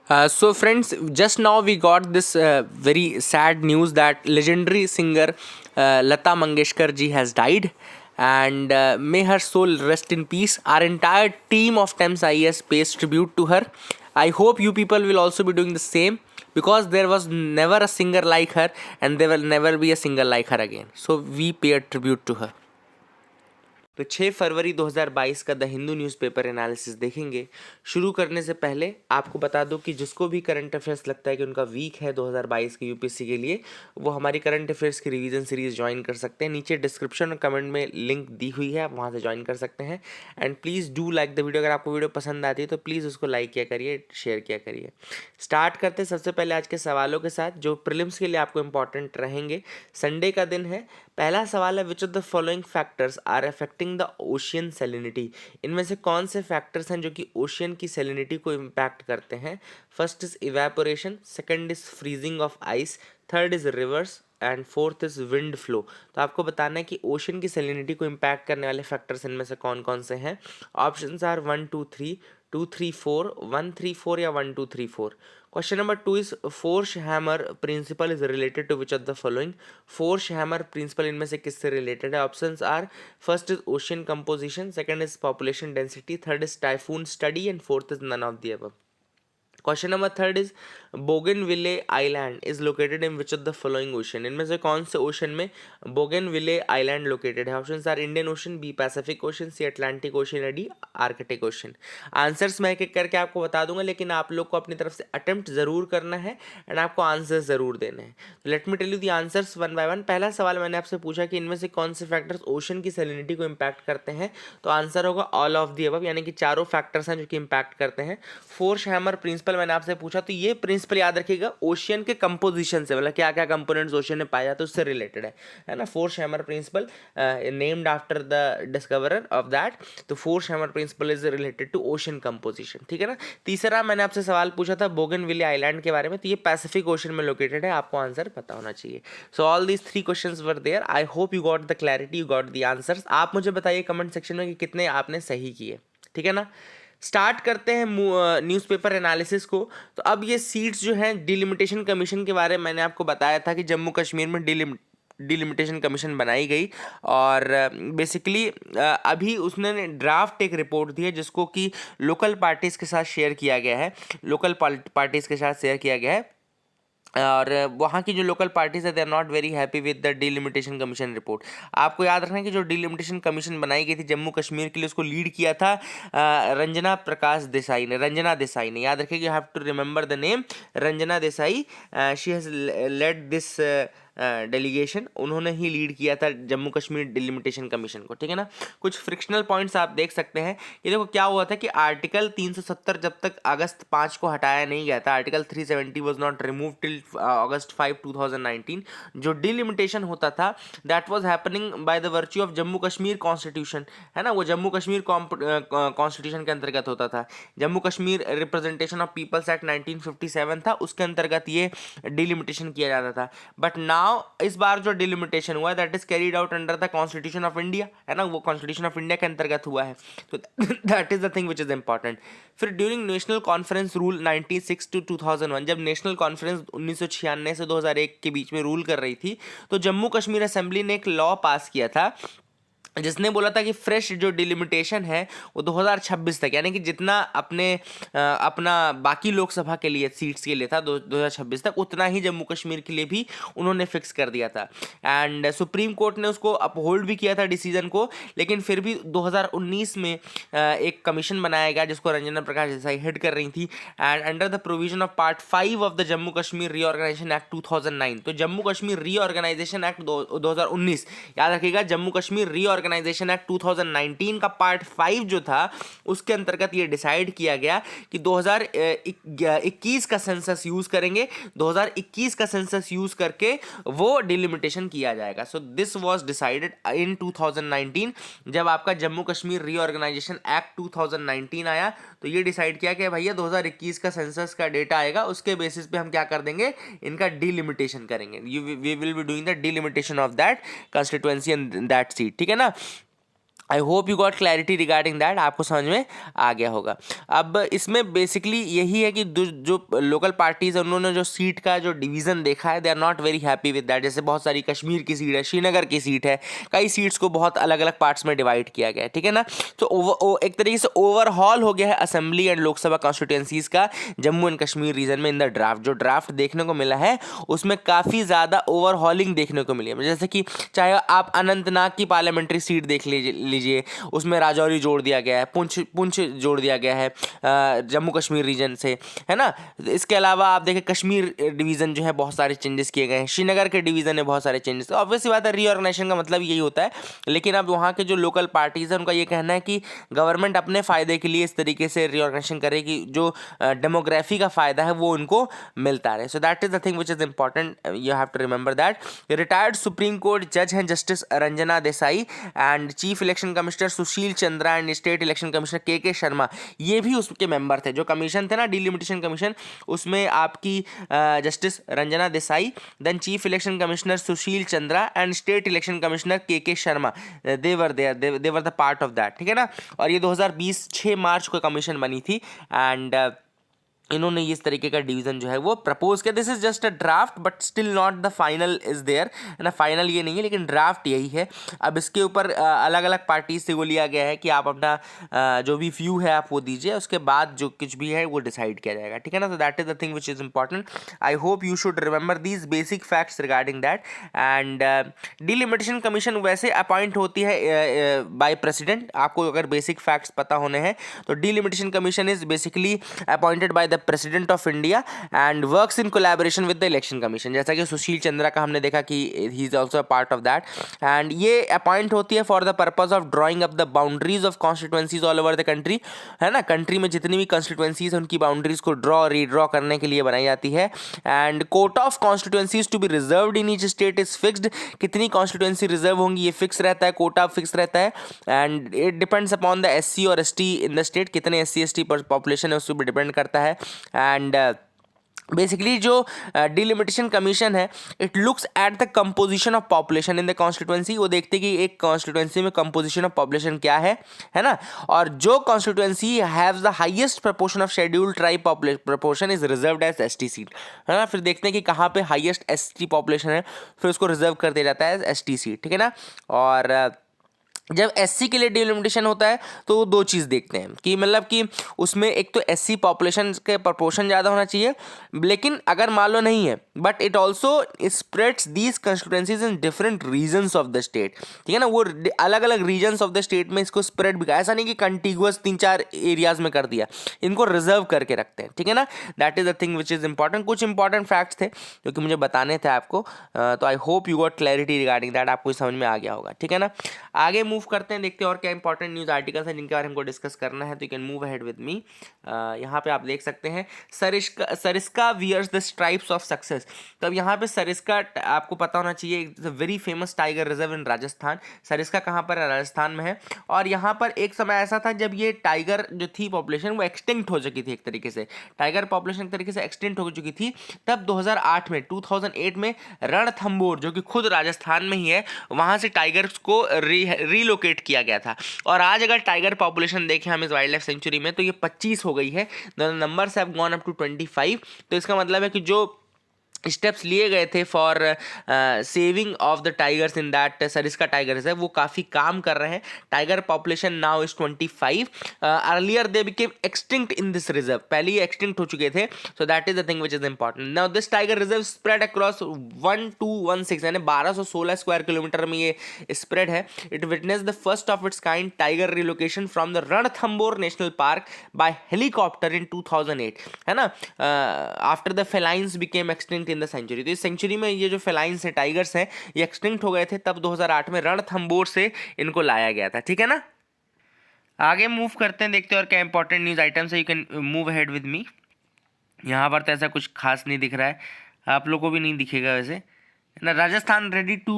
So friends, just now we got this very sad news that legendary singer Lata Mangeshkar ji has died, and may her soul rest in peace. Our entire team of Thames IAS pays tribute to her. I hope you people will also be doing the same, because there was never a singer like her and there will never be a singer like her again. So we pay a tribute to her. तो 6 फरवरी 2022 का the Hindu newspaper analysis देखेंगे। शुरू करने से पहले आपको बता दूं कि जिसको भी करंट अफेयर्स लगता है कि उनका वीक है 2022 के यूपीएससी के लिए, वो हमारी करंट अफेयर्स की रिवीजन सीरीज ज्वाइन कर सकते हैं। नीचे डिस्क्रिप्शन और कमेंट में लिंक दी हुई है, आप वहाँ से ज्वाइन कर सकते हैं। And please do like the video. अगर आपको वीडियो पसंद आती है तो प्लीज़ उसको लाइक किया करिए, शेयर किया करिए। स्टार्ट करते हैं सबसे पहले आज के सवालों के साथ, जो प्रीलिम्स के लिए आपको इंपॉर्टेंट रहेंगे। संडे का दिन है। पहला सवाल है, which of the following factors are affecting the ocean salinity. इनमें से कौन से फैक्टर्स हैं जो कि ओशियन की सैलिनिटी को इम्पैक्ट करते हैं। First is evaporation, second is freezing of ice, third is reverse and fourth is wind flow. तो आपको बताना है कि ओशन की सैलिनिटी को इम्पैक्ट करने वाले फैक्टर्स इनमें से कौन कौन से हैं। ऑप्शंस आर 1 2 3, 2 3 4, 1 3 4 या 1 2 3 4। Question number 2 is Forchhammer principle is related to which of the following. Forchhammer principle इनमें से किससे रिलेटेड है। Options are, first is ocean composition, second is population density, third is typhoon study and fourth is none of the above. Question number third is Bougainville island is located in which of the following ocean. इनमें से कौन से ocean में Bougainville island located है। Options are Indian ocean, B Pacific ocean, C Atlantic ocean या D Arctic ocean. Answers मैं एक एक करके आपको बता दूंगा, लेकिन आप लोग को अपनी तरफ से अटेम्प्ट जरूर करना है एंड आपको आंसर्स जरूर देने हैं। तो let me tell you the answers one by one. पहला सवाल मैंने आपसे पूछा कि इनमें से कौन से फैक्टर्स ओशन की सैलिनिटी को इम्पैक्ट करते हैं। तो आंसर होगा ऑल ऑफ द अबव, यानी कि चारों फैक्टर्स हैं जो कि इम्पैक्ट करते हैं। फोर्श हैमर प्रिंसिपल मैंने आपसे पूछा, तो ये प्रिंसिपल याद रखिएगा ओशियन के कंपोजिशन से, मतलब क्या क्या कंपोनेंट्स ओशियन में पाए जाते हैं उससे रिलेटेड है ना। Forchhammer principle named after the discoverer of that. तो Forchhammer principle is related to ocean composition, ठीक है ना। तीसरा मैंने आपसे सवाल पूछा था बोगनविले आइलैंड के बारे में, तो ये पैसिफिक ओशन में लोकेटेड है, आपको आंसर पता होना चाहिए। So all these 3 questions were there. I hope you got the clarity, you got the answers. आप मुझे बताइए कमेंट सेक्शन में कि कितने आपने सही किए, ठीक है ना। स्टार्ट करते हैं न्यूज़पेपर एनालिसिस को। तो अब ये सीट्स जो हैं, डिलिमिटेशन कमीशन के बारे में मैंने आपको बताया था कि जम्मू कश्मीर में डिलिमिटेशन कमीशन बनाई गई, और बेसिकली अभी उसने ड्राफ्ट एक रिपोर्ट दी है जिसको कि लोकल पार्टीज़ के साथ शेयर किया गया है, लोकल पार्टीज़ के साथ शेयर किया गया है। और वहाँ की जो लोकल पार्टीज है, they are not very happy with the delimitation commission report. आपको याद रखना है कि जो डिलिमिटेशन कमीशन बनाई गई थी जम्मू कश्मीर के लिए, उसको लीड किया था रंजना देसाई ने। याद रखिए, you have to remember the name Ranjana Desai. She has led this delegation. उन्होंने ही लीड किया था जम्मू कश्मीर डिलिमिटेशन कमीशन को, ठीक है ना। कुछ फ्रिक्शनल पॉइंट्स आप देख सकते हैं। ये देखो क्या हुआ था कि आर्टिकल 370 जब तक अगस्त 5 को हटाया नहीं गया था, article 370 was not remove till August 5 2019। जो डिलिमिटेशन होता था that was happening by the virtue of Jammu Kashmir constitution, है ना। वो जम्मू कश्मीर कॉन्स्टिट्यूशन के अंतर्गत होता था। Jammu Kashmir representation of people's act 1957 था, उसके अंतर्गत ये डिलिमिटेशन किया जाता था। बट नाउ इस बार जो डिलिमिटेशन हुआ है that is carried out under the constitution of India, है ना। वो कॉन्स्टिट्यूशन ऑफ इंडिया के अंतर्गत हुआ है। तो that is the thing which is important. फिर during national conference rule 96 to 2001, जब नेशनल कॉन्फ्रेंस 1996 से 2001 के बीच में रूल कर रही थी, तो जम्मू कश्मीर असेंबली ने एक लॉ पास किया था जिसने बोला था कि फ्रेश जो डिलिमिटेशन है वो 2026 तक, यानी कि जितना अपना बाकी लोकसभा के लिए सीट्स के लिए था 2026 तक, उतना ही जम्मू कश्मीर के लिए भी उन्होंने फिक्स कर दिया था। एंड सुप्रीम कोर्ट ने उसको अपहोल्ड भी किया था डिसीजन को, लेकिन फिर भी 2019 में एक कमीशन बनाया गया जिसको रंजना प्रकाश देसाई हेड कर रही थी। And under the provision of part 5 of the Jammu Kashmir reorganisation act 2009, तो जम्मू कश्मीर रीऑर्गेनाइजेशन एक्ट 2019, याद रखिएगा, जम्मू कश्मीर रीऑर्गेनाइजेशन एक्ट 2019 का पार्ट 5 जो था, उसके अंतर्गत ये डिसाइड किया गया कि 2021 का सेंसस यूज करेंगे, 2021 का सेंसस यूज करके वो डिलिमिटेशन किया जाएगा। So this was decided in 2019। जब आपका जम्मू कश्मीर रीऑर्गेनाइजेशन एक्ट 2019 आया, तो ये डिसाइड किया कि भैया 2021 का सेंसस का डेटा आएगा, उसके बेसिस पे हम क्या कर देंगे, इनका डिलिमिटेशन करेंगे। We will be doing the delimitation of that constituency and that seat, ठीक है ना। I hope you got clarity regarding that, आपको समझ में आ गया होगा। अब इसमें बेसिकली यही है कि जो लोकल पार्टीज है उन्होंने जो सीट का जो डिवीज़न देखा है, they are not very happy with that. जैसे बहुत सारी कश्मीर की सीट है, श्रीनगर की सीट है, कई सीट्स को बहुत अलग अलग पार्ट्स में डिवाइड किया गया है, ठीक है ना। तो एक तरीके से ओवरहॉल हो गया है असेंबली एंड लोकसभा कॉन्स्टिट्यूंसीज का जम्मू एंड कश्मीर रीजन में इन द ड्राफ्ट। जो ड्राफ्ट देखने को मिला है उसमें काफ़ी ज़्यादा ओवरहॉलिंग देखने को मिली है। जैसे कि चाहे आप अनंतनाग की पार्लियामेंट्री सीट देख लीजिए, उसमें राजौरी जोड़ दिया गया है, पुंछ जोड़ दिया गया है जम्मू कश्मीर रीजन से, है ना। इसके अलावा आप देखें कश्मीर डिवीज़न जो है बहुत सारे चेंजेस किए गए हैं, श्रीनगर के डिवीज़न में बहुत सारे चेंजेस। तो ऑब्वियसली बात है रीऑर्गेनाइजेशन का मतलब यही होता है। लेकिन अब वहाँ के जो लोकल पार्टीज़ हैं उनका ये कहना है कि गवर्नमेंट अपने फ़ायदे के लिए इस तरीके से रीऑर्गेनाइजेशन करे कि जो डेमोग्राफी का फ़ायदा है वो उनको मिलता रहे। So that is the thing which is important, you have to remember that. Retired Supreme Court जज हैं justice Ranjana Desai and chief election commissioner Sushil Chandra and state election commissioner K Sharma, ये भी उसके मेंबर थे। जो कमीशन थे ना, डिलिमिटेशन कमीशन, उसमें आपकी justice Ranjana Desai, then chief election commissioner Sushil Chandra and state election commissioner K Sharma, they were the part of that, ठीक है ना। और ये 2020 6 मार्च को कमीशन बनी थी एंड इन्होंने इस तरीके का डिवीज़न जो है वो प्रपोज किया। This is just a draft but still not the final is there, है ना। फाइनल ये नहीं है लेकिन ड्राफ्ट यही है। अब इसके ऊपर अलग अलग पार्टी से वो लिया गया है कि आप अपना जो भी व्यू है आप वो दीजिए, उसके बाद जो कुछ भी है वो डिसाइड किया जाएगा, ठीक है ना। तो that is the thing which is important. I hope you should remember these basic facts regarding that. And delimitation commission वैसे अपॉइंट होती है बाय प्रेसिडेंट। आपको अगर बेसिक फैक्ट्स पता होने हैं तो delimitation commission is basically appointed by the president of India and works in collaboration with the election commission. जैसा कि सुशील चंद्रा का हमने देखा कि he is also a part of that. And ये अपॉइंट होती है for the purpose of drawing up the boundaries of constituencies all over the country, है ना। कंट्री में जितनी भी कॉन्स्टिट्यूएंसीज हैं उनकी बाउंड्रीज को रीड्रॉ करने के लिए बनाई जाती है। And quota of constituencies to be reserved in each state is fixed. कितनी कॉन्स्टिट्यूएंसी रिजर्व होंगी ये फिक्स रहता है, कोटा फिक्स रहता है। And it depends upon the SC और एसटी इन द स्टेट, कितने एससी एसटी पॉपुलेशन है उस पर डिपेंड करता है। एंड बेसिकली जो डिलिमिटेशन कमीशन है it looks at the composition of population in the constituency. वो देखते कि एक कॉन्स्टिट्यूएंसी में कंपोजिशन ऑफ पॉपुलेशन क्या है ना। और जो constituency haves the highest proportion of scheduled tribe proportion is reserved as ST seat, है ना। फिर देखते हैं कि कहाँ पे हाईएस्ट एसटी पॉपुलेशन है, फिर उसको रिजर्व कर दिया जाता है एज एसटी सीट, ठीक है ना। और जब एससी के लिए डिलिमिटेशन होता है तो दो चीज़ देखते हैं कि मतलब कि उसमें एक तो एससी पॉपुलेशन के प्रपोर्शन ज़्यादा होना चाहिए, लेकिन अगर मान लो नहीं है but it also spreads these constituencies in different regions of the state, ठीक है ना। वो अलग अलग रीजन्स ऑफ द स्टेट में इसको स्प्रेड भी, ऐसा नहीं कि कंटिगुअस 3-4 एरियाज में कर दिया, इनको रिजर्व करके रखते हैं, ठीक है ना। That is the thing which is important. कुछ इंपॉर्टेंट फैक्ट्स थे जो कि मुझे बताने थे आपको, तो I hope you got clarity regarding that, आपको समझ में आ गया होगा, ठीक है ना। आगे मूव करते हैं, देखते हैं और क्या इंपॉर्टेंट न्यूज़ आर्टिकल्स हैं जिनके बारे में हमको डिस्कस करना है। तो you can move ahead with me. यहाँ पे आप देख सकते हैं Sariska wears the stripes of success. तो अब यहाँ पे सरिस्का आपको पता होना चाहिए, it's a very famous tiger reserve in Rajasthan. Sariska कहाँ पर है? राजस्थान में है। और यहाँ पर एक समय ऐसा था जब ये टाइगर जो थी पॉपुलेशन वो एक्सटिंक्ट हो चुकी थी, एक तरीके से टाइगर पॉपुलेशन एक तरीके से एक्सटिंक्ट हो चुकी थी। तब 2008 में रणथंबोर जो कि खुद राजस्थान में ही है, वहाँ से टाइगर्स को रीलोकेट किया गया था। और आज अगर टाइगर पॉपुलेशन देखें हम इस वाइल्ड लाइफ सेंचुरी में तो ये 25 हो गई है। The numbers have gone up to 25। तो इसका मतलब है कि जो स्टेप्स लिए गए थे for saving of the tigers in that Sariska tiger reserve वो काफ़ी काम कर रहे हैं। Tiger population now is 25। Earlier they became extinct in this reserve, पहले ही एक्सटिंक्ट हो चुके थे। So that is the thing which is important. Now this tiger reserve spread across 1216 यानी 1216 स्क्वायर किलोमीटर में ये स्प्रेड है। It witness the first of its kind tiger relocation from the Ranthambore national park by helicopter in 2008, है ना। After the felines became extinct in the century. तो इस century में ये जो फेलाइंस हैं, टाइगर्स हैं, ये एक्सटिंक्ट हो गए थे। तब 2008 में रणथंबोर से इनको लाया गया था, ठीक है ना। आगे मूव करते हैं, देखते हैं और क्या इंपॉर्टेंट न्यूज़ आइटम्स है। You can move ahead with me. यहाँ पर तो ऐसा कुछ खास नहीं दिख रहा है, आप लोग को भी नहीं दिखेगा वैसे ना। Rajasthan ready to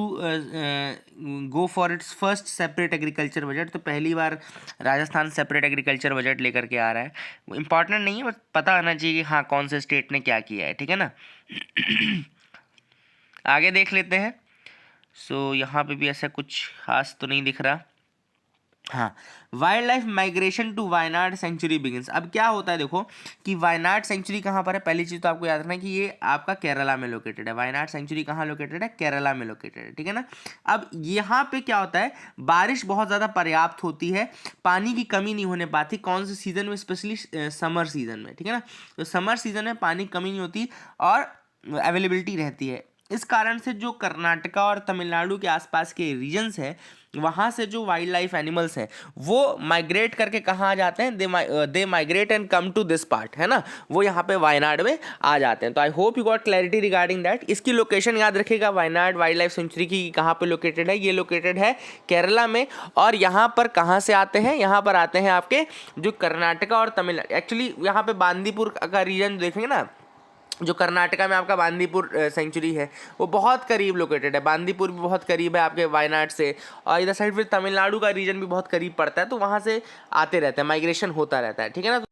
go for its first separate agriculture budget. तो पहली बार राजस्थान सेपरेट एग्रीकल्चर बजट लेकर के आ रहा है। वो इंपॉर्टेंट नहीं है, बस पता होना चाहिए कि हाँ कौन से स्टेट ने क्या किया है, ठीक है ना। आगे देख लेते हैं। सो यहाँ पे भी ऐसा कुछ खास तो नहीं दिख रहा। हाँ, wildlife migration to Wayanad sanctuary begins. अब क्या होता है देखो कि वायनाड सेंचुरी कहाँ पर है। पहली चीज़ तो आपको याद रखना है कि ये आपका केरला में लोकेटेड है। वायनाड सेंचुरी कहाँ लोकेटेड है? केरला में लोकेटेड है, ठीक है ना। अब यहाँ पे क्या होता है, बारिश बहुत ज़्यादा पर्याप्त होती है, पानी की कमी नहीं होने पाती। कौन से सीजन में? स्पेशली समर सीजन में, ठीक है ना। तो समर सीजन में पानी की कमी नहीं होती और अवेलेबिलिटी रहती है। इस कारण से जो कर्नाटका और तमिलनाडु के आसपास के रीजन्स है, वहाँ से जो वाइल्ड लाइफ एनिमल्स हैं वो माइग्रेट करके कहाँ आ जाते हैं? They migrate and come to this part, है ना, वो यहाँ पे वायनाड में आ जाते हैं। तो I hope you got clarity regarding that. इसकी लोकेशन याद रखिएगा, वायनाड वाइल्ड लाइफ सेंचुरी की कहाँ पे लोकेटेड है? ये लोकेटेड है केरला में। और यहाँ पर कहाँ से आते हैं? यहाँ पर आते हैं आपके जो कर्नाटका और तमिलनाडु। एक्चुअली यहाँ पे बांदीपुर का रीजन देखेंगे ना, जो कर्नाटका में आपका बांदीपुर सेंचुरी है वो बहुत करीब लोकेटेड है। बांदीपुर भी बहुत करीब है आपके वायनाड से, और इधर साइड फिर तमिलनाडु का रीजन भी बहुत करीब पड़ता है, तो वहाँ से आते रहते हैं, माइग्रेशन होता रहता है, ठीक है ना।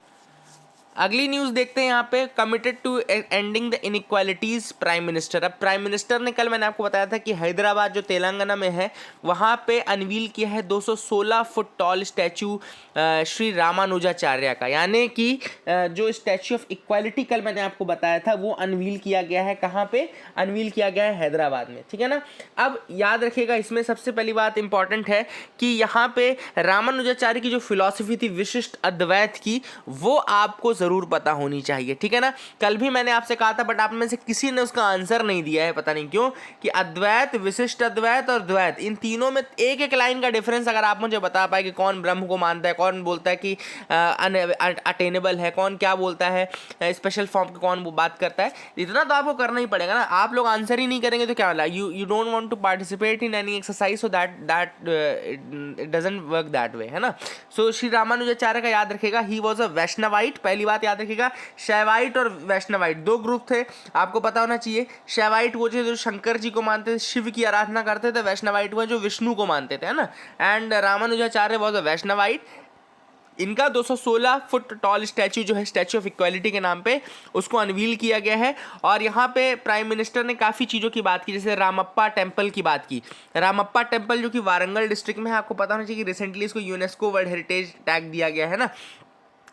अगली न्यूज़ देखते हैं यहाँ पे, committed to ending the inequalities prime minister. अब प्राइम मिनिस्टर ने, कल मैंने आपको बताया था कि हैदराबाद जो तेलंगाना में है वहाँ पे अनवील किया है 216 foot tall statue Shri Ramanujacharya का, यानी कि जो स्टैचू ऑफ इक्वालिटी कल मैंने आपको बताया था वो अनवील किया गया है। कहाँ पे अनवील किया गया है? हैदराबाद में, ठीक है ना। अब याद रखिएगा, इसमें सबसे पहली बात इंपॉर्टेंट है कि यहाँ पे रामानुजाचार्य की जो फिलॉसफी थी विशिष्ट अद्वैत की, वो आपको जरूर पता होनी चाहिए, ठीक है ना। कल भी मैंने आपसे कहा था, बट आप में से किसी ने उसका आंसर नहीं दिया है, पता नहीं क्यों, कि अद्वैत, विशिष्ट अद्वैत और द्वैत, इन तीनों में एक एक लाइन का डिफरेंस अगर आप मुझे बता पाए कि कौन ब्रह्म को मानता है, कौन बोलता है कि अटेनेबल है, कौन क्या बोलता है स्पेशल फॉर्म की, कौन वो बात करता है, इतना तो आपको करना ही पड़ेगा ना। आप लोग आंसर ही नहीं करेंगे तो क्या वाला, you don't want to participate in any exercise, so that it doesn't work that way, है ना। सो श्री रामानुजाचार्य का याद रखिएगा, ही वॉज अ वैष्णवाइट। पहली बात याद रखिएगा, शैवाइट और वैष्णवाइट दो ग्रुप थे, आपको पता होना चाहिए। शैवाइट वो जो शंकर जी को मानते थे, शिव की आराधना करते थे, वैष्णवाइट वो जो विष्णु को मानते थे, है ना। And Ramanujacharya was a Vaishnavite. इनका 216 फुट टॉल स्टैचू जो है, स्टैचू ऑफ इक्वालिटी के नाम पे, उसको अनवील किया गया है। और यहाँ पे प्राइम मिनिस्टर ने काफ़ी चीज़ों की बात की, जैसे रामप्पा टेम्पल की बात की। रामप्पा टेम्पल जो कि वारंगल डिस्ट्रिक्ट में है, आपको पता होना चाहिए कि रिसेंटली इसको यूनेस्को वर्ल्ड हेरिटेज टैग दिया गया है ना,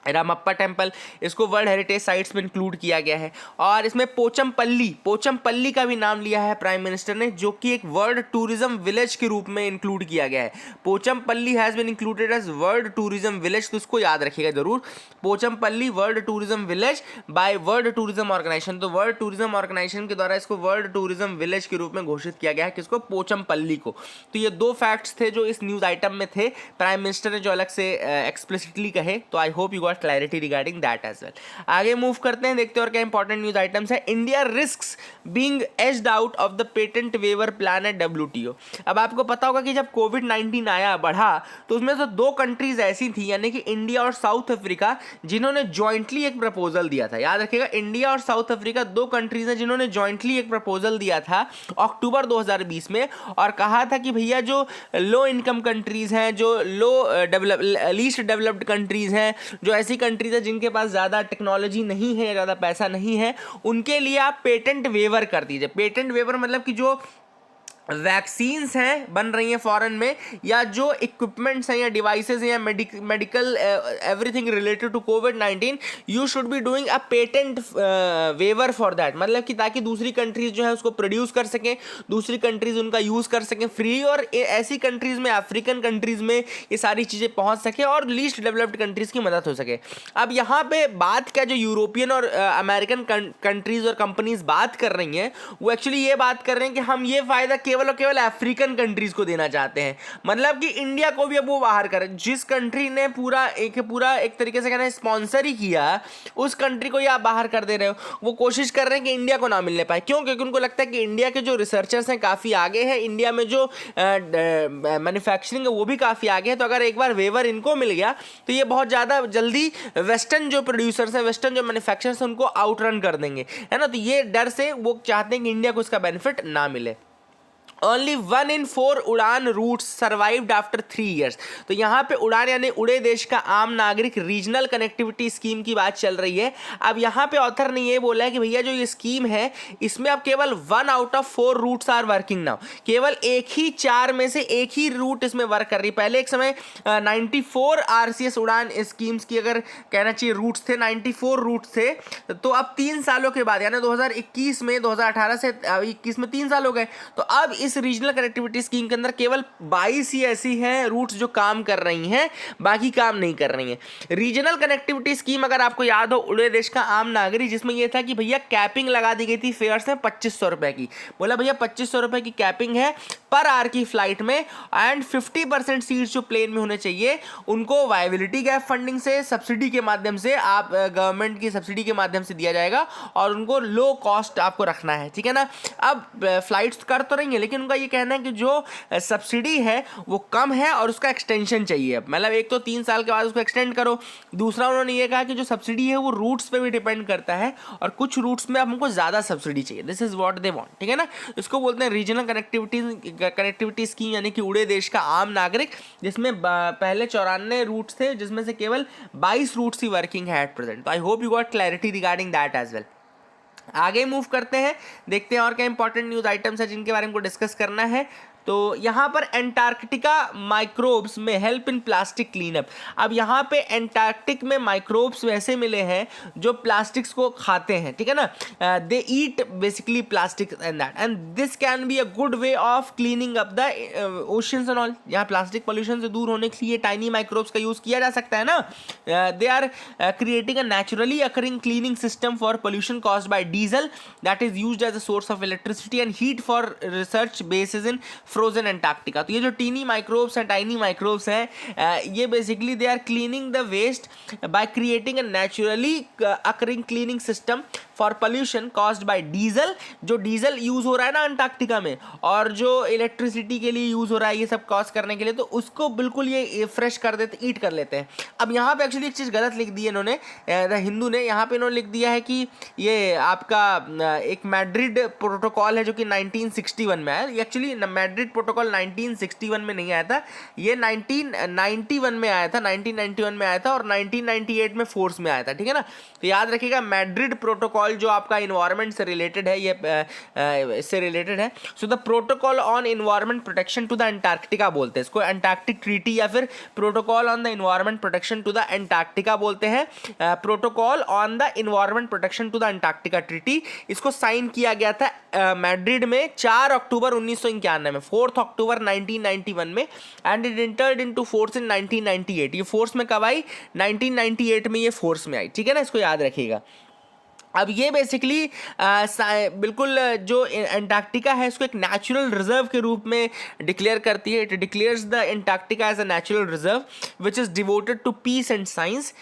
रामप्पा टेम्पल, इसको वर्ल्ड हेरिटेज साइट्स में इंक्लूड किया गया है। और इसमें पोचमपल्ली का भी नाम लिया है प्राइम मिनिस्टर ने, जो कि एक वर्ल्ड टूरिज्म विलेज के रूप में इंक्लूड किया गया है। Pochampally has been included as world tourism village, तो इसको याद रखिएगा जरूर, Pochampally world tourism village by world tourism organisation. तो वर्ल्ड टूरिज्म ऑर्गेनाइजेशन के द्वारा इसको वर्ल्ड टूरिज्म विलेज के रूप में घोषित किया गया है, किसको? पोचमपल्ली को। तो ये दो फैक्ट्स थे जो इस न्यूज़ आइटम में थे, प्राइम मिनिस्टर ने जो अलग से एक्सप्लिसिटली कहे। तो I hope you got clarity regarding that as well. आगे मूव करते हैं, देखते हैं और क्या इंपॉर्टेंट न्यूज आइटम्स है। India risks being edged out of the patent waiver plan at WTO। अब आपको पता होगा कि जब कोविड-19 आया, बढ़ा, तो उसमें से दो कंट्रीज ऐसी थी, यानी कि इंडिया और साउथ अफ्रीका, जिन्होंने जॉइंटली एक प्रपोजल दिया था। याद रखिएगा, इंडिया और साउथ अफ्रीका दो कंट्रीज हैं जिन्होंने जॉइंटली एक प्रपोजल दिया था अक्टूबर 2020 में, और कहा था कि भैया जो लो इनकम कंट्रीज हैं, जो लीस्ट डेवलप्ड कंट्रीज हैं, जो ऐसी कंट्रीज है जिनके पास ज़्यादा टेक्नोलॉजी नहीं है, ज़्यादा पैसा नहीं है, उनके लिए आप पेटेंट वेवर कर दीजिए। पेटेंट वेवर मतलब कि जो वैक्सीन्स हैं बन रही हैं फॉरेन में, या जो इक्विपमेंट्स हैं या डिवाइसेस हैं या मेडिकल एवरीथिंग रिलेटेड टू कोविड-19, you should be doing a patent waiver for that. मतलब कि ताकि दूसरी कंट्रीज जो है उसको प्रोड्यूस कर सकें, दूसरी कंट्रीज उनका यूज़ कर सकें फ्री, और ऐसी कंट्रीज में, अफ्रीकन कंट्रीज में ये सारी चीज़ें पहुंच सके और लीस्ट डेवलप्ड कंट्रीज की मदद हो सके। अब यहाँ पे बात क्या, जो यूरोपियन और अमेरिकन कंट्रीज और कंपनीज बात कर रही हैं, वो एक्चुअली ये बात कर रहे हैं कि हम ये फ़ायदा केवल और केवल अफ्रीकन कंट्रीज को देना चाहते हैं। मतलब कि इंडिया को भी अब वो बाहर करें। जिस कंट्री ने पूरा एक तरीके से कहना स्पॉन्सर ही किया, उस कंट्री को ही आप बाहर कर दे रहे हो। वो कोशिश कर रहे हैं कि इंडिया को ना मिलने पाए। क्यों? क्योंकि उनको लगता है कि इंडिया के जो रिसर्चर्स हैं काफ़ी आगे हैं, इंडिया में जो मैन्युफैक्चरिंग है वो भी काफ़ी आगे है। तो अगर एक बार वेवर इनको मिल गया तो ये बहुत ज़्यादा जल्दी वेस्टर्न जो प्रोड्यूसर्स हैं, वेस्टर्न जो मैन्युफैक्चरर्स हैं, उनको आउटरन कर देंगे, है ना। तो ये डर से वो चाहते हैं कि इंडिया को इसका बेनिफिट ना मिले। ओनली 1 in 4 उड़ान रूट्स सर्वाइव्ड आफ्टर 3 years। तो यहाँ पे उड़ान यानी उड़े देश का आम नागरिक रीजनल कनेक्टिविटी स्कीम की बात चल रही है। अब यहाँ पे ऑथर ने ये बोला है कि भैया जो ये स्कीम है इसमें अब केवल 1 out of 4 routes are working now. केवल एक ही 4 में से एक ही रूट इसमें वर्क कर रही है। पहले एक समय 94 RCS उड़ान स्कीम्स की अगर कहना चाहिए रूट्स थे, 94 रूट थे। तो अब 3 सालों के बाद यानी 2021 में 2018 से 21 में 3 साल हो गए। तो अब इस रीजनल कनेक्टिविटी स्कीम के अंदर केवल 22 ही ऐसी हैं रूट्स जो काम कर रही हैं, बाकी काम नहीं कर रही हैं। रीजनल कनेक्टिविटी स्कीम अगर आपको याद हो उड़े देश का आम नागरिक, जिसमें यह था कि भैया कैपिंग लगा दी गई थी फेयर्स में 2500 रुपए की। बोला भैया 2500 रुपए की कैपिंग है पर आवर की फ्लाइट में एंड 50% सीट्स जो प्लेन में होने चाहिए उनको वायबिलिटी गैप फंडिंग से सब्सिडी के माध्यम से आप गवर्नमेंट की सब्सिडी के माध्यम से दिया जाएगा और उनको लो कॉस्ट आपको रखना है, ठीक है ना। अब फ्लाइट्स कर तो रही है लेकिन उनका ये कहना है कि जो सब्सिडी है वो कम है और उसका एक्सटेंशन चाहिए। मतलब एक तो 3 साल के बाद उसको एक्सटेंड करो, दूसरा उन्होंने ये कहा कि जो सब्सिडी है वो रूट्स पे भी डिपेंड करता है और कुछ रूट्स में अब हमको ज़्यादा सब्सिडी चाहिए। This is what they want, ठीक है ना। इसको बोलते हैं रीजनल कनेक्टिविटी स्कीम यानी कि उड़े देश का आम नागरिक, जिसमें पहले 94 रूट्स थे जिसमें से केवल 22 रूट्स ही वर्किंग है एट प्रेजेंट। तो I hope you got clarity regarding that as well. आगे मूव करते हैं, देखते हैं और क्या इंपॉर्टेंट न्यूज़ आइटम्स है जिनके बारे में को डिस्कस करना है। तो यहाँ पर एंटार्क्टिका माइक्रोब्स में हेल्प इन प्लास्टिक क्लीनअप। अब यहाँ पे एंटार्क्टिक में माइक्रोब्स वैसे मिले हैं जो प्लास्टिक्स को खाते हैं, ठीक है ना। They eat basically plastic and that and this can be a good way of cleaning up the oceans and all. यहाँ प्लास्टिक पोल्यूशन से दूर होने के लिए टाइनी माइक्रोब्स का यूज़ किया जा सकता है ना। They are creating a naturally occurring cleaning system for pollution caused by diesel that is used as a source of electricity and heat for research basis in frozen Antarctica. तो ये जो tiny microbes हैं, tiny microbes हैं, ये basically they are cleaning the waste by creating a naturally occurring cleaning system for pollution caused by diesel. जो diesel use हो रहा है ना अंटार्कटिका में और जो इलेक्ट्रिसिटी के लिए यूज़ हो रहा है ये सब कॉज करने के लिए, तो उसको बिल्कुल ये फ्रेश कर देते, ईट कर लेते हैं। अब यहाँ पे एक्चुअली एक चीज़ गलत लिख दी है इन्होंने, द हिंदू ने। यहाँ पे इन्होंने लिख दिया है कि ये आपका एक मैड्रिड प्रोटोकॉल है जो कि 1961 में आया। एक्चुअली मैड्रिड प्रोटोकॉल 1961 में नहीं आया था, ये 1991 में आया था, 1991 में आया था और 1998 में फोर्स में आया था, ठीक है ना। तो याद रखिएगा मैड्रिड प्रोटोकॉल जो आपका इन्वायरमेंट से रिलेटेड है, ये इससे रिलेटेड है। So the protocol on environment protection to the Antarctica बोलते हैं इसको, अंटार्कटिक ट्रीटी या फिर protocol on the environment protection to the Antarctica बोलते हैं। Protocol on the environment protection to the Antarctica treaty, इसको साइन किया गया था मैड्रिड में 4 अक्टूबर 1991 में, 4 अक्टूबर 1991 में and it entered into force in 1998। ये फोर्स में कब आई? 1998 में ये फोर्स में आई, ठीक है ना, इसको याद रखिएगा। अब ये बेसिकली बिल्कुल जो अंटार्कटिका है इसको एक नेचुरल रिजर्व के रूप में डिक्लेयर करती है। It declares the Antarctica as a natural reserve which is devoted to peace and science.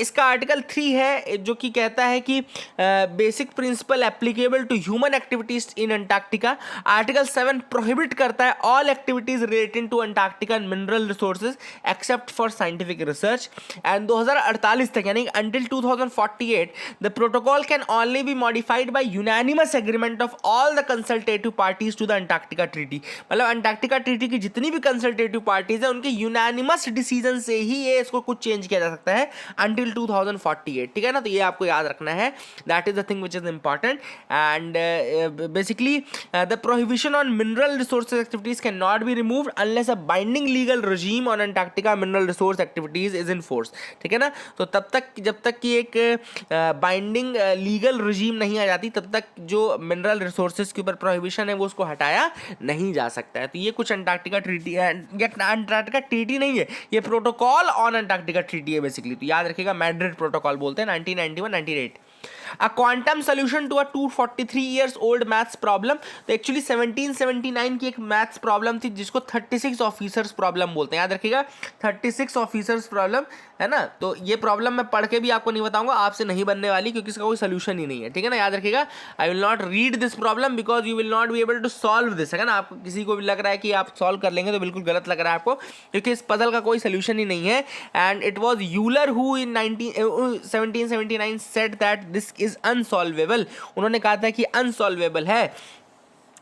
इसका आर्टिकल 3 है जो कि कहता है कि basic principle applicable to human activities in Antarctica. Article 7 prohibit करता है all activities related to Antarctica mineral resources except for scientific research. And 2048 तक यानी until 2048 the protocol can only be modified by unanimous agreement of all the consultative parties to the Antarctica Treaty। मतलब Antarctica treaty की जितनी भी consultative parties हैं उनके unanimous decision से ही ये इसको कुछ चेंज किया जा सकता है अंटिल 2048, ठीक है ना। तो ये आपको याद रखना है, that is the thing which is important. And basically the prohibition on mineral resources activities can not be removed unless a binding legal regime on Antarctica mineral resource activities is in force, ठीक है ना। तो तब तक जब तक कि एक बाइंडिंग लीगल रजीम नहीं आ जाती तब तक जो मिनरल रिसोर्सेज के ऊपर प्रोहिबिशन है वो उसको हटाया नहीं जा सकता है। तो ये कुछ अंटार्कटिका ट्रीटी, अंटार्कटिका ट्रीटी नहीं है, ये प्रोटोकॉल ऑन अंटार्कटिका ट्रीटी है बेसिकली। तो याद रखिएगा मैड्रिड प्रोटोकॉल बोलते हैं 1991-98। A quantum solution to a 243 years old maths problem। तो एक्चुअली 1779 की एक मैथ्स प्रॉब्लम थी जिसको 36 ऑफिसर्स प्रॉब्लम बोलते हैं, याद रखिएगा 36 ऑफिसर्स प्रॉब्लम है ना। तो ये प्रॉब्लम मैं पढ़ के भी आपको नहीं बताऊंगा, आपसे नहीं बनने वाली क्योंकि इसका कोई सोल्यूशन ही नहीं है, ठीक है ना। याद रखिएगा I will not read this problem because you will not be able to solve this, है ना। आपको किसी को भी लग रहा है कि आप सॉल्व कर लेंगे तो बिल्कुल गलत लग रहा है आपको, क्योंकि इस पजल का कोई सोल्यूशन ही नहीं है। And it was Euler who in 1779 said that this is unsolvable. उन्होंने कहा था कि अनसॉल्वेबल है।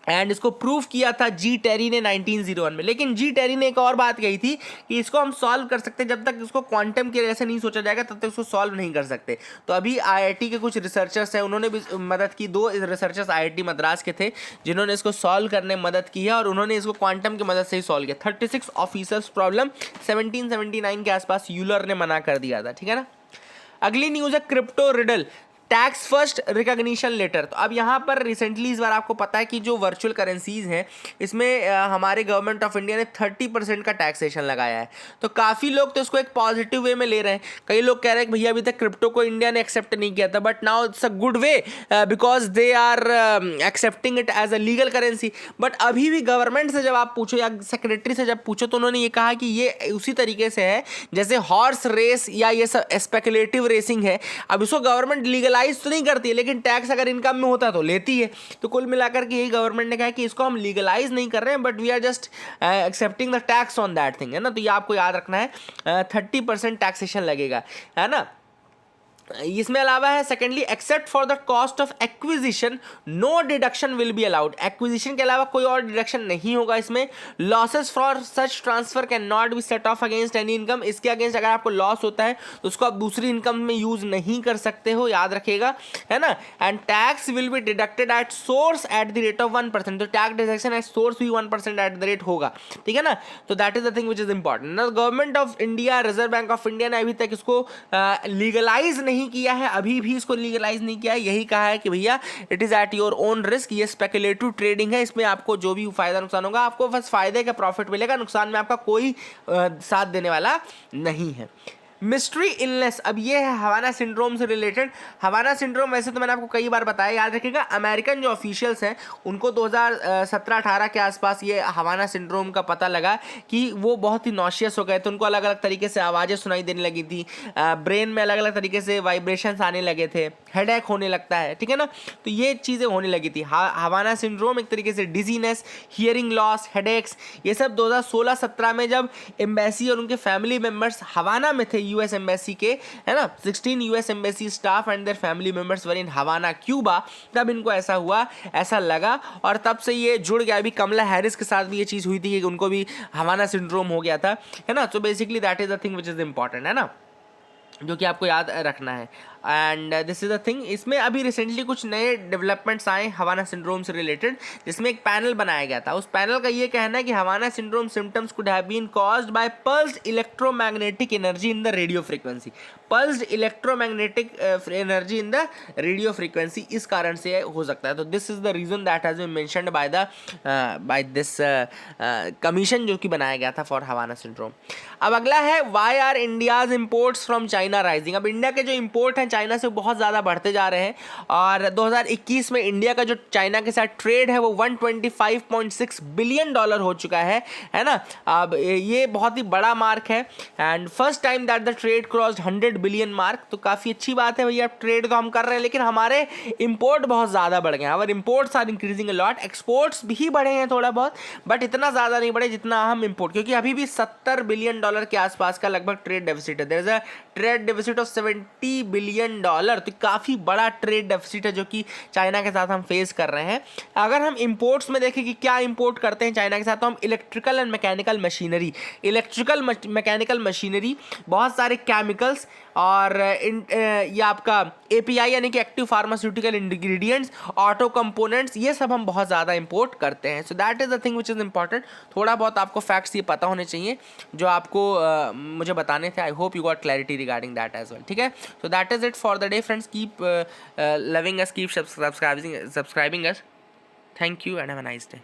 एंड इसको प्रूव किया था जी टेरी ने 1901 में। लेकिन जी टेरी ने एक और बात कही थी कि इसको हम सॉल्व कर सकते हैं, जब तक इसको क्वांटम के जैसे नहीं सोचा जाएगा तब तक इसको सॉल्व नहीं कर सकते। तो अभी आईआईटी के कुछ रिसर्चर्स हैं, उन्होंने भी मदद की। 2 रिसर्चर्स आईआईटी मद्रास के थे जिन्होंने इसको सॉल्व करने में मदद की है, और उन्होंने इसको क्वांटम की मदद से ही सॉल्व किया। 36 ऑफिसर्स प्रॉब्लम 1779 के आसपास यूलर ने मना कर दिया था, ठीक है ना। अगली न्यूज़ है crypto riddle, tax first recognition letter. तो अब यहाँ पर रिसेंटली इस बार आपको पता है कि जो वर्चुअल करेंसीज हैं इसमें हमारे गवर्नमेंट ऑफ इंडिया ने 30% का टैक्सेशन लगाया है। तो काफ़ी लोग तो इसको एक पॉजिटिव वे में ले रहे हैं। कई लोग कह रहे हैं कि भैया अभी तक क्रिप्टो को इंडिया ने एक्सेप्ट नहीं किया था, but now it's a good way because they are accepting it as a legal currency. But अभी भी गवर्नमेंट से जब आप पूछो या सेक्रेटरी से जब पूछो तो उन्होंने ये कहा कि ये उसी तरीके से है जैसे हॉर्स रेस या ये सब स्पेकुलेटिव रेसिंग है। अब इसको गवर्नमेंट लीगलाइज तो नहीं करती है, लेकिन टैक्स अगर इनकम में होता तो लेती है। तो कुल मिलाकर के यही गवर्नमेंट ने कहा कि इसको हम लीगलाइज नहीं कर रहे हैं, but we are just accepting the tax on that thing, है ना। तो ये आपको याद रखना है, 30% टैक्सेशन लगेगा, है ना। इसमें अलावा है secondly, except for the cost of acquisition no deduction will be allowed. Acquisition के अलावा कोई और डिडक्शन नहीं होगा इसमें। Losses for such transfer can not be set off against any income. इसके अगेंस्ट अगर आपको लॉस होता है तो उसको आप दूसरी इनकम में यूज नहीं कर सकते हो, याद रखिएगा, है ना। And tax will be deducted at source at the rate of 1%। तो टैक्स डिडक्शन एट सोर्स भी 1% एट द रेट होगा, ठीक है ना। तो that is the thing which is important. Government of India, reserve bank of India ने अभी तक इसको लीगलाइज नहीं किया है, अभी भी इसको लीगलाइज नहीं किया है। यही कहा है कि भैया it is at your own risk, ये स्पेकुलेटिव ट्रेडिंग है, इसमें आपको जो भी फायदा नुकसान होगा आपको बस फायदे का प्रॉफिट मिलेगा, नुकसान में आपका कोई साथ देने वाला नहीं है। मिस्ट्री इलनेस, अब ये है हवाना सिंड्रोम से रिलेटेड। हवाना सिंड्रोम वैसे तो मैंने आपको कई बार बताया, याद रखिएगा। अमेरिकन जो ऑफिशियल्स हैं उनको 2017-18 के आसपास ये हवाना सिंड्रोम का पता लगा कि वो बहुत ही नॉशियस हो गए थे। उनको अलग अलग तरीके से आवाज़ें सुनाई देने लगी थी, ब्रेन में अलग अलग तरीके से वाइब्रेशंस आने लगे थे, हेडेक होने लगता है, ठीक है ना। तो ये चीज़ें होने लगी थी। हवाना सिंड्रोम एक तरीके से डिजीनेस, हियरिंग लॉस, हेडेक्स, ये सब 2016-17 में जब एम्बेसी और उनके फैमिली मेम्बर्स हवाना में थे, यूएस एम्बेसी के, है ना, 16 US embassy staff and their family members were in Havana, Cuba, तब इनको ऐसा हुआ, ऐसा लगा, और तब से ये जुड़ गया। अभी कमला हैरिस के साथ भी ये चीज़ हुई थी कि उनको भी हवाना सिंड्रोम हो गया था, है ना। तो basically that is the thing which is important, है ना, जो कि आपको याद रखना है। And this is the thing. इसमें अभी रिसेंटली कुछ नए डेवलपमेंट्स आए हवाना सिंड्रोम से रिलेटेड, जिसमें एक पैनल बनाया गया था। उस पैनल का ये कहना है कि Havana syndrome symptoms could have been caused by pulsed electromagnetic energy in the radio frequency. Pulsed electromagnetic energy in the radio frequency, इस कारण से हो सकता है। तो this is the reason that has been mentioned by this commission जो कि बनाया गया था फॉर हवाना सिंड्रोम। अब अगला है, why are India's imports from China rising. अब इंडिया के जो इंपोर्ट हैं चाइना से बहुत ज़्यादा बढ़ते जा रहे हैं, और 2021 में इंडिया का जो चाइना के साथ ट्रेड है वो $125.6 बिलियन हो चुका है ना। अब ये बहुत ही बड़ा मार्क है, and first time that the trade crossed 100 billion mark. तो काफ़ी अच्छी बात है भैया, ट्रेड तो हम कर रहे हैं, लेकिन हमारे इंपोर्ट बहुत ज़्यादा बढ़ गए हैं। और imports are increasing a lot, exports भी बढ़े हैं थोड़ा बहुत, बट इतना ज़्यादा नहीं बढ़े जितना हम इंपोर्ट, क्योंकि अभी भी $70 बिलियन के आसपास का लगभग ट्रेड डेफिसिट है। There is a trade deficit of $70 billion. तो काफ़ी बड़ा ट्रेड डेफिसिट है जो कि चाइना के साथ हम फेस कर रहे हैं। अगर हम इंपोर्ट्स में देखें कि क्या इंपोर्ट करते हैं चाइना के साथ, तो हम electrical and mechanical machinery, mechanical machinery, बहुत सारे केमिकल्स, और ये आपका API यानी कि active pharmaceutical ingredients, auto components, ये सब हम बहुत ज़्यादा इंपोर्ट करते हैं। सो that is the thing which is important. थोड़ा बहुत आपको फैक्ट्स ये पता होने चाहिए जो आपको मुझे बताने थे। I hope you got clarity regarding that as well, ठीक है। So that is it for the day friends. Keep loving us, keep subscribing us. Thank you and have a nice day.